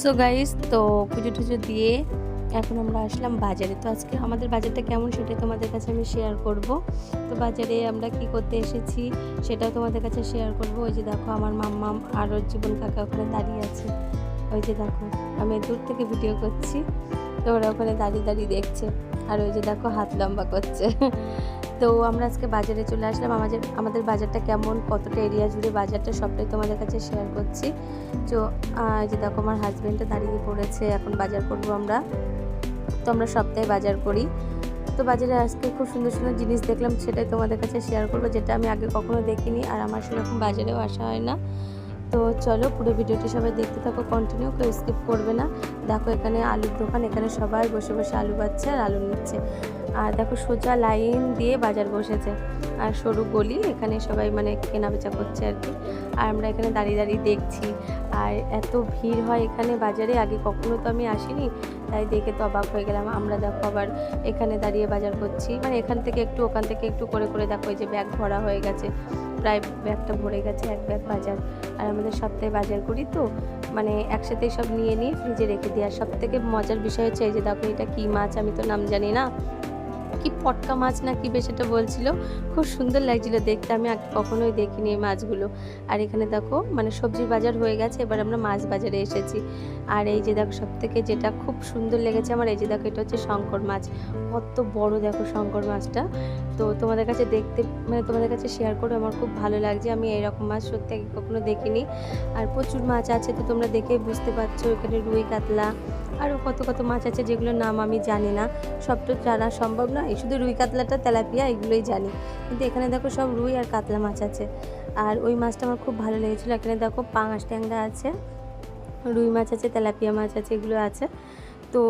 So guys, তো পুজো টুজো দিয়ে এখন আমরা আসলাম বাজারে। তো আজকে আমাদের বাজারটা কেমন সেটাই তোমাদের কাছে আমি শেয়ার করব। তো বাজারে আমরা কি করতে এসেছি সেটাও তোমাদের কাছে শেয়ার করব। ওই যে দেখো আমার মাম্মাম আর ওর জীবন কাকা ওখানে দাঁড়িয়ে আছে। ওই যে দেখো আমি দূর থেকে ভিডিও করছি, তো ওরা ওখানে দাঁড়িয়ে দাঁড়িয়ে দেখছে। আর ওই যে দেখো হাত লম্বা করছে। তো আমরা আজকে বাজারে চলে আসলাম। আমাদের বাজারটা কেমন, কতটা এরিয়া জুড়ে বাজারটা, সবটাই তোমাদের কাছে শেয়ার করছি। তো যে দেখো আমার হাজব্যান্ডটা দাঁড়িয়ে পড়েছে, এখন বাজার করবো আমরা। তো আমরা সপ্তাহে বাজার করি। তো বাজারে আজকে খুব সুন্দর সুন্দর জিনিস দেখলাম, সেটাই তোমাদের কাছে শেয়ার করবো, যেটা আমি আগে কখনো দেখিনি আর আমার সেরকম বাজারেও আসা হয় না। তো চলো পুরো ভিডিওটি সবাই দেখতে থাকো, কন্টিনিউ, কেউ স্কিপ করবে না। দেখো এখানে আলুর দোকান, এখানে সবাই বসে বসে আলু বাচ্ছে আর আলু নিচ্ছে। আর দেখো সোজা লাইন দিয়ে বাজার বসেছে আর সরু গলি, এখানে সবাই মানে কেনা বেচা করছে আর কি। আর আমরা এখানে দাঁড়িয়ে দাঁড়িয়ে দেখছি। আর এত ভিড় হয় এখানে বাজারে, আগে কখনো তো আমি আসিনি, তাই দেখে তো অবাক হয়ে গেলাম। আমরা দেখো আবার এখানে দাঁড়িয়ে বাজার করছি, মানে এখান থেকে একটু ওখান থেকে একটু করে করে দেখো এই যে ব্যাগ ভরা হয়ে গেছে, প্রায় ব্যাগটা ভরে গেছে, এক ব্যাগ বাজার। আর আমাদের সপ্তাহে বাজার করি তো মানে একসাথেই সব নিয়ে নিয়ে ফ্রিজে রেখে দিই। আর সব থেকে মজার বিষয় হচ্ছে এই যে দেখো এটা কী মাছ, আমি তো নাম জানি না, কি পটকা মাছ না কি বেশ এটা বলছিল, খুব সুন্দর লাগছিল দেখতে, আমি আগে কখনোই দেখিনি এই মাছগুলো। আর এখানে দেখো মানে সবজির বাজার হয়ে গেছে, এবার আমরা মাছ বাজারে এসেছি। আর এই যে দেখো সব থেকে যেটা খুব সুন্দর লেগেছে আমার, এই যে দেখো এটা হচ্ছে শঙ্কর মাছ, কত বড় দেখো শঙ্কর মাছটা। তো তোমাদের কাছে দেখতে মানে তোমাদের কাছে শেয়ার করে আমার খুব ভালো লাগছে, আমি এরকম মাছ সত্যি আগে কখনো দেখিনি। আর প্রচুর মাছ আছে, তো তোমরা দেখেই বুঝতে পারছো, এখানে রুই কাতলা আরও কত কত মাছ আছে যেগুলোর নাম আমি জানি না, সব তো জানা সম্ভব নয়, শুধু রুই কাতলাটা, তেলাপিয়া এগুলোই জানি। কিন্তু এখানে দেখো সব রুই আর কাতলা মাছ আছে। আর ওই মাছটা আমার খুব ভালো লেগেছিলো। এখানে দেখো পাঙাশ ট্যাংরা আছে, রুই মাছ আছে, তেলাপিয়া মাছ আছে, এগুলো আছে। তো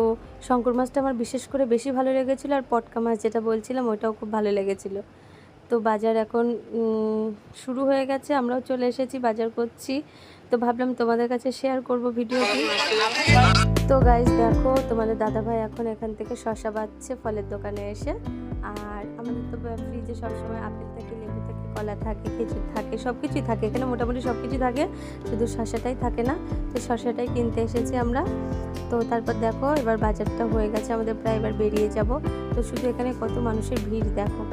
শঙ্কর মাছটা আমার বিশেষ করে বেশি ভালো লেগেছিলো, আর পটকা মাছ যেটা বলছিলাম ওটাও খুব ভালো লেগেছিলো। তো বাজার এখন শুরু হয়ে গেছে, আমরাও চলে এসেছি, বাজার করছি। তো ভাবলাম তোমাদের কাছে শেয়ার করব ভিডিওটি। তো গাইস দেখো তোমাদের দাদাভাই এখন এখান থেকে শসা বাচ্ছে ফলের দোকানে এসে। আর আমাদের তো ফ্রিজে সবসময় আপেল থাকে, লেবু থাকে, কলা থাকে, খেজুর থাকে, সব কিছুই থাকে এখানে, মোটামুটি সব কিছু থাকে, শুধু শসাটাই থাকে না। তো শসাটাই কিনতে এসেছি আমরা। তো তারপর দেখো এবার বাজারটা হয়ে গেছে আমাদের, প্রায় এবার বেরিয়ে যাব। তো শুধু এখানে কত মানুষের ভিড় দেখো,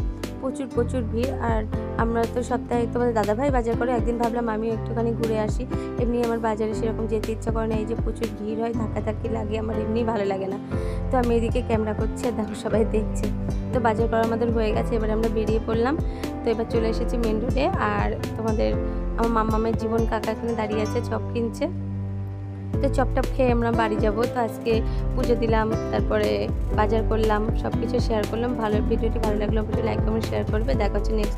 প্রচুর প্রচুর ভিড়। আর আমরা তো সপ্তাহে তোমাদের দাদাভাই বাজার করে, একদিন ভাবলাম আমিও একটুখানি ঘুরে আসি, এমনি আমার বাজারে সেরকম যেতে ইচ্ছা করে না, এই যে প্রচুর ভিড় হয়, ধাক্কাধাক্কি লাগে, আমার এমনি ভালো লাগে না। তো আমি এদিকে ক্যামেরা করছি আর দেখো সবাই দেখছে। তো বাজার করা আমাদের হয়ে গেছে, এবার আমরা বেরিয়ে পড়লাম। তো এবার চলে এসেছি মেন রোডে। আর তোমাদের আমার মাম্মামের জীবন কাকা এখানে দাঁড়িয়ে আছে, চপ কিনছে। তো চপটপ খেয়ে আমরা বাড়ি যাব। তো আজকে পুজো দিলাম, তারপরে বাজার করলাম, সব কিছু শেয়ার করলাম। ভিডিওটি ভালো লাগলো অবশ্যই লাইক কমেন্ট শেয়ার করবে। দেখা হচ্ছে নেক্সট